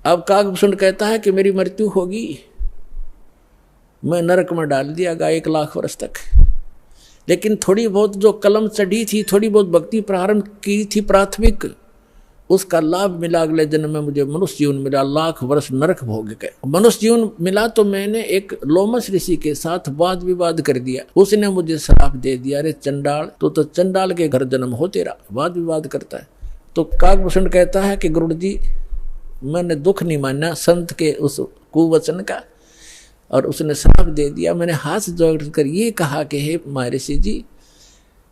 अब काकभूषण कहता है कि मेरी मृत्यु होगी, मैं नरक में डाल दिया गया 1 लाख वर्ष तक। लेकिन थोड़ी बहुत जो कलम चढ़ी थी, थोड़ी बहुत भक्ति प्रारंभ की थी प्राथमिक, उसका लाभ मिला। अगले जन्म में मुझे मनुष्य जीवन मिला, 1 लाख वर्ष नरक भोग गए। मनुष्य जीवन मिला तो मैंने एक लोमस ऋषि के साथ वाद विवाद कर दिया। उसने मुझे श्राप दे दिया, अरे चंडाल, तो चंडाल के घर जन्म हो तेरा, वाद विवाद करता है। तो काकभूषण कहता है कि गुरु जी, मैंने दुख नहीं माना संत के उस कुवचन का, और उसने श्राप दे दिया। मैंने हाथ जोड़कर ये कहा कि हे महर्षि जी,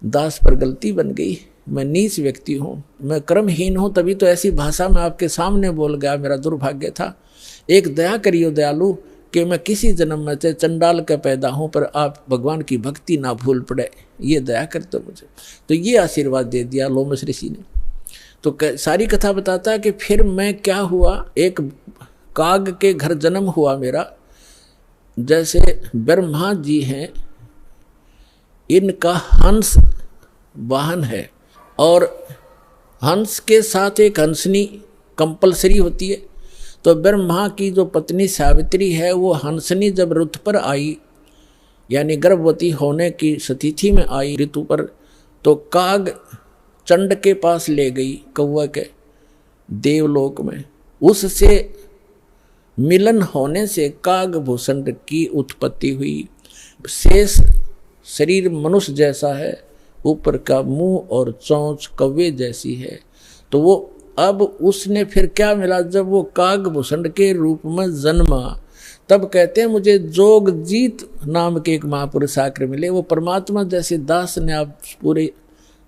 दास पर गलती बन गई, मैं नीच व्यक्ति हूँ, मैं कर्महीन हूँ, तभी तो ऐसी भाषा में आपके सामने बोल गया, मेरा दुर्भाग्य था। एक दया करियो दयालु कि मैं किसी जन्म में से चंडाल का पैदा हूँ, पर आप भगवान की भक्ति ना भूल पड़े, ये दया कर दो मुझे। तो ये आशीर्वाद दे दिया लोमस ऋषि ने। तो सारी कथा बताता है कि फिर मैं क्या हुआ, एक काग के घर जन्म हुआ मेरा। जैसे ब्रह्मा जी हैं, इनका हंस वाहन है, और हंस के साथ एक हंसनी कंपलसरी होती है। तो ब्रह्मा की जो पत्नी सावित्री है, वो हंसनी जब ऋतु पर आई, यानी गर्भवती होने की स्थिति में आई ऋतु पर, तो काग चंड के पास ले गई, कौवा के देवलोक में। उससे मिलन होने से काकभूषण की उत्पत्ति हुई। शेष शरीर मनुष्य जैसा है, ऊपर का मुंह और चोंच कौवे जैसी है। तो वो अब उसने फिर क्या मिला, जब वो काकभूषण के रूप में जन्मा, तब कहते हैं मुझे जोगजीत नाम के एक महापुरुष आकर मिले। वो परमात्मा जैसे दास ने आप पूरे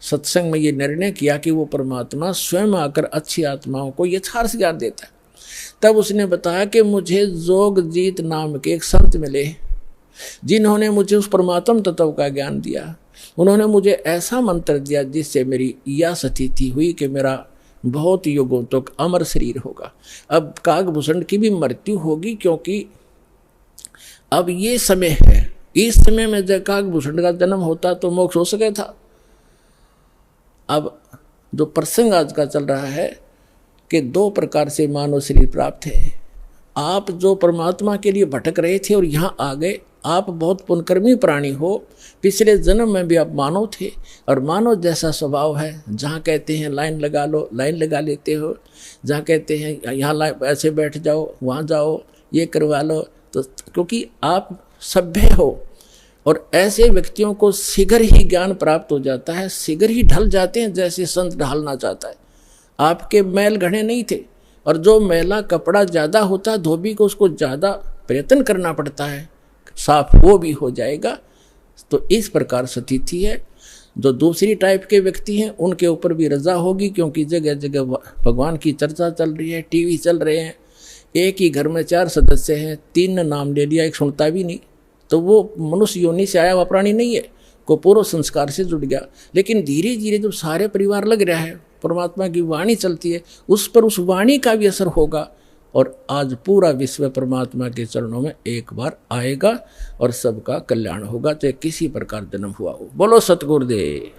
सत्संग में ये निर्णय किया कि वो परमात्मा स्वयं आकर अच्छी आत्माओं को यथार्थ ज्ञान देता है। तब उसने बताया कि मुझे जोगजीत नाम के एक संत मिले, जिन्होंने मुझे उस परमात्म तत्व का ज्ञान दिया। उन्होंने मुझे ऐसा मंत्र दिया जिससे मेरी यह स्थिति हुई कि मेरा बहुत युगों तक अमर शरीर होगा। अब काकभूषण की भी मृत्यु होगी, क्योंकि अब ये समय है, इस समय में जब काकभूषण का जन्म होता तो मोक्ष हो सके था। अब जो प्रसंग आज का चल रहा है कि 2 प्रकार से मानव शरीर प्राप्त है। आप जो परमात्मा के लिए भटक रहे थे और यहाँ आ गए, आप बहुत पुण्यकर्मी प्राणी हो। पिछले जन्म में भी आप मानव थे, और मानव जैसा स्वभाव है। जहाँ कहते हैं लाइन लगा लो, लाइन लगा लेते हो। जहाँ कहते हैं यहाँ ऐसे बैठ जाओ, वहाँ जाओ, ये करवा लो। तो क्योंकि आप सभ्य हो, और ऐसे व्यक्तियों को शीघ्र ही ज्ञान प्राप्त हो जाता है, शीघ्र ही ढल जाते हैं जैसे संत ढालना चाहता है। आपके मैल घड़े नहीं थे, और जो मैला कपड़ा ज़्यादा होता है धोबी को, उसको ज़्यादा प्रयत्न करना पड़ता है, साफ वो भी हो जाएगा। तो इस प्रकार स्थिति है। जो दूसरी टाइप के व्यक्ति हैं उनके ऊपर भी रजा होगी, क्योंकि जगह जगह भगवान की चर्चा चल रही है, टीवी चल रहे हैं। एक ही घर में 4 सदस्य हैं, 3 ने नाम ले लिया, एक सुनता भी नहीं। तो वो मनुष्य योनि से आया हुआ प्राणी नहीं है, को पूर्व संस्कार से जुड़ गया। लेकिन धीरे धीरे जब सारे परिवार लग रहा है, परमात्मा की वाणी चलती है, उस पर उस वाणी का भी असर होगा, और आज पूरा विश्व परमात्मा के चरणों में एक बार आएगा और सबका कल्याण होगा, चाहे किसी प्रकार जन्म हुआ हो। बोलो सतगुरुदेव।